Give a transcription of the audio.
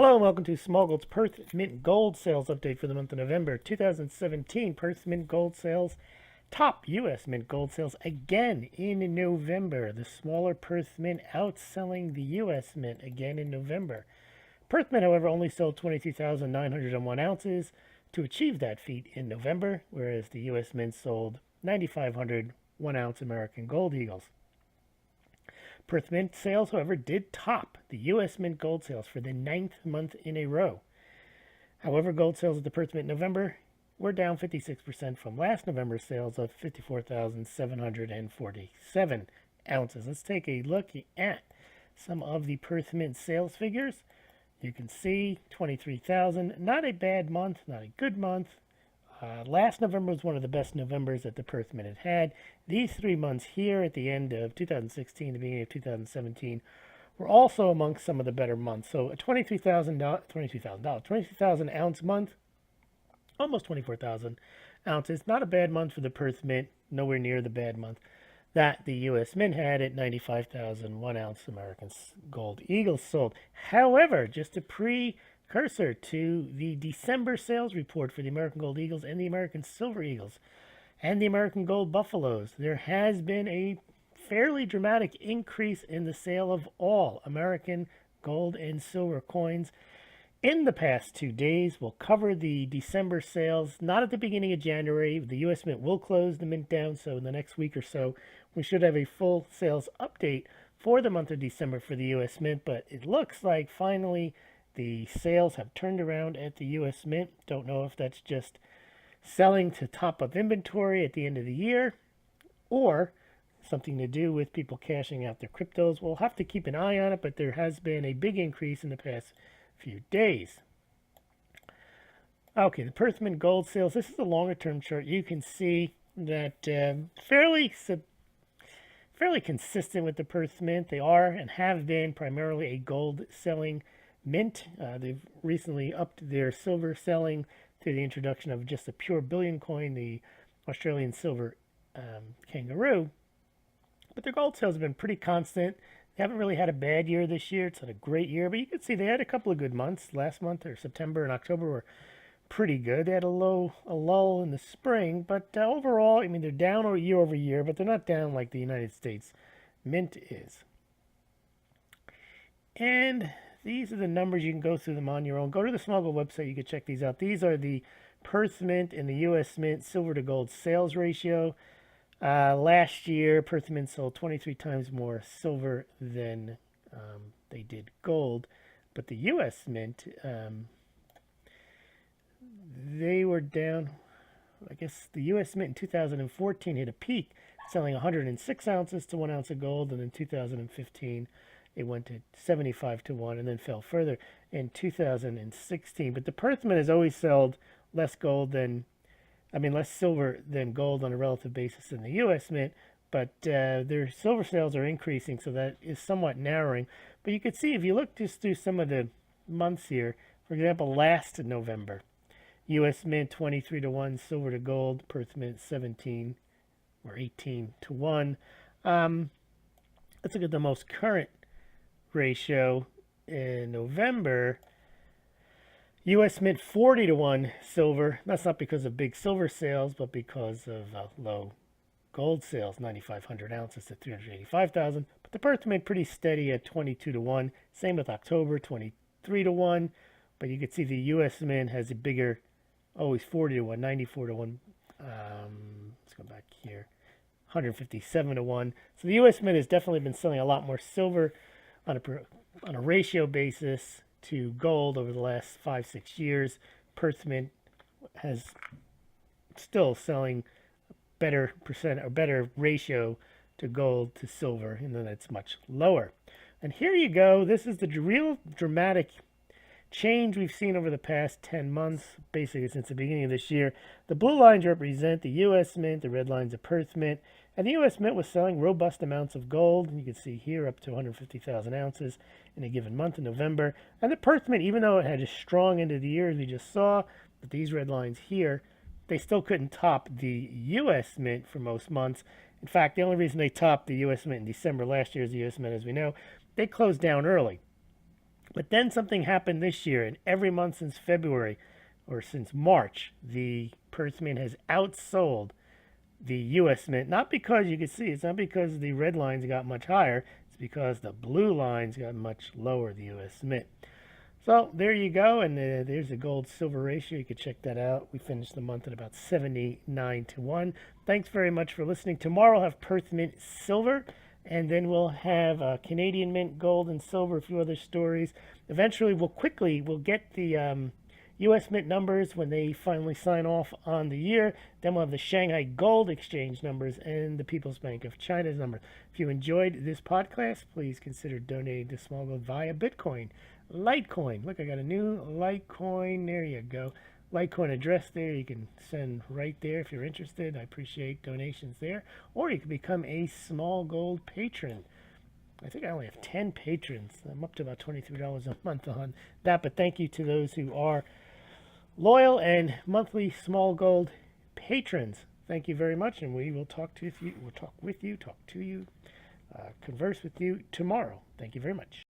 Hello and welcome to Smaulgld's Perth Mint Gold Sales Update for the month of November 2017. Perth Mint Gold Sales, top U.S. Mint Gold Sales again in November. The smaller Perth Mint outselling the U.S. Mint again in November. Perth Mint, however, only sold 22,901 ounces to achieve that feat in November, whereas the U.S. Mint sold 9,500 1-ounce American Gold Eagles. Perth Mint sales, however, did top the U.S. Mint gold sales for the 9th month in a row. However, gold sales at the Perth Mint in November were down 56% from last November's sales of 54,747 ounces. Let's take a look at some of the Perth Mint sales figures. You can see 23,000, not a bad month, not a good month. Last November was one of the best Novembers that the Perth Mint had had. These 3 months here at the end of 2016, the beginning of 2017, were also amongst some of the better months. So a $23,000 ounce month, almost 24,000 ounces. Not a bad month for the Perth Mint, nowhere near the bad month that the U.S. Mint had at 95,000 1-ounce American Gold Eagles sold. However, just a precursor to the December sales report for the American Gold Eagles and the American Silver Eagles and the American Gold Buffaloes, there has been a fairly dramatic increase in the sale of all American gold and silver coins in the past 2 days. We'll cover the December sales, not at the beginning of January. The U.S. Mint will close the mint down, so in the next week or so, we should have a full sales update for the month of December for the U.S. Mint, but it looks like finally the sales have turned around at the U.S. Mint. Don't know if that's just selling to top up inventory at the end of the year or something to do with people cashing out their cryptos. We'll have to keep an eye on it, but there has been a big increase in the past few days. Okay, the Perth Mint gold sales. This is a longer term chart. You can see that fairly consistent with the Perth Mint. They are and have been primarily a gold selling mint. They've recently upped their silver selling through the introduction of just a pure bullion coin, the Australian silver kangaroo. But their gold sales have been pretty constant. They haven't really had a bad year this year. It's not a great year, but you can see they had a couple of good months. Last month, or September and October, were pretty good. They had a lull in the spring, but overall, I mean, they're down year over year, but they're not down like the United States Mint is. And these are the numbers. You can go through them on your own. Go to the Smaulgld website. You can check these out. These are the Perth Mint and the U.S. Mint silver to gold sales ratio. Last year, Perth Mint sold 23 times more silver than they did gold. But the U.S. Mint, they were down. I guess the U.S. Mint in 2014 hit a peak, selling 106 ounces to 1 ounce of gold. And in 2015, it went to 75 to 1 and then fell further in 2016. But the Perth Mint has always sold less silver than gold on a relative basis in the U.S. Mint, but their silver sales are increasing, so that is somewhat narrowing. But you can see if you look just through some of the months here, for example, last November, U.S. Mint 23 to 1, silver to gold, Perth Mint 17 or 18 to 1. Let's look at the most current ratio in November. U.S. Mint 40 to 1 silver. That's not because of big silver sales, but because of low gold sales, 9,500 ounces to 385,000. But the Perth Mint pretty steady at 22 to 1. Same with October, 23 to 1. But you can see the U.S. Mint has a bigger, always 40 to 1, 94 to 1. Let's go back here, 157 to 1. So the U.S. Mint has definitely been selling a lot more silver on a ratio basis to gold over the last 5-6 years. Perth Mint has still selling better percent or better ratio to gold to silver, and then it's much lower. And here you go. This is the real dramatic change we've seen over the past 10 months, basically since the beginning of this year. The blue lines represent the U.S. Mint, the red lines are Perth Mint, and the U.S. Mint was selling robust amounts of gold. And you can see here up to 150,000 ounces in a given month in November. And the Perth Mint, even though it had a strong end of the year, as we just saw, with these red lines here, they still couldn't top the U.S. Mint for most months. In fact, the only reason they topped the U.S. Mint in December last year is the U.S. Mint, as we know, they closed down early. But then something happened this year, and every month since February or since March, the Perth Mint has outsold the U.S. Mint. Not because you can see, it's not because the red lines got much higher, it's because the blue lines got much lower, the U.S. Mint. So there you go, and there's the gold silver ratio. You can check that out. We finished the month at about 79 to 1. Thanks very much for listening. Tomorrow I'll have Perth Mint silver, and then we'll have Canadian Mint gold and silver, a few other stories. Eventually we'll get the U.S. Mint numbers when they finally sign off on the year. Then we'll have the Shanghai Gold Exchange numbers and the People's Bank of China's number. If you enjoyed this podcast, please consider donating to Smaulgld via Bitcoin. Litecoin. Look, I got a new Litecoin. There you go. Litecoin address there. You can send right there if you're interested. I appreciate donations there. Or you can become a Smaulgld patron. I think I only have 10 patrons. I'm up to about $23 a month on that. But thank you to those who are loyal and monthly Smaulgld patrons. Thank you very much, and we will talk to you. We'll talk with you, talk to you, converse with you tomorrow. Thank you very much.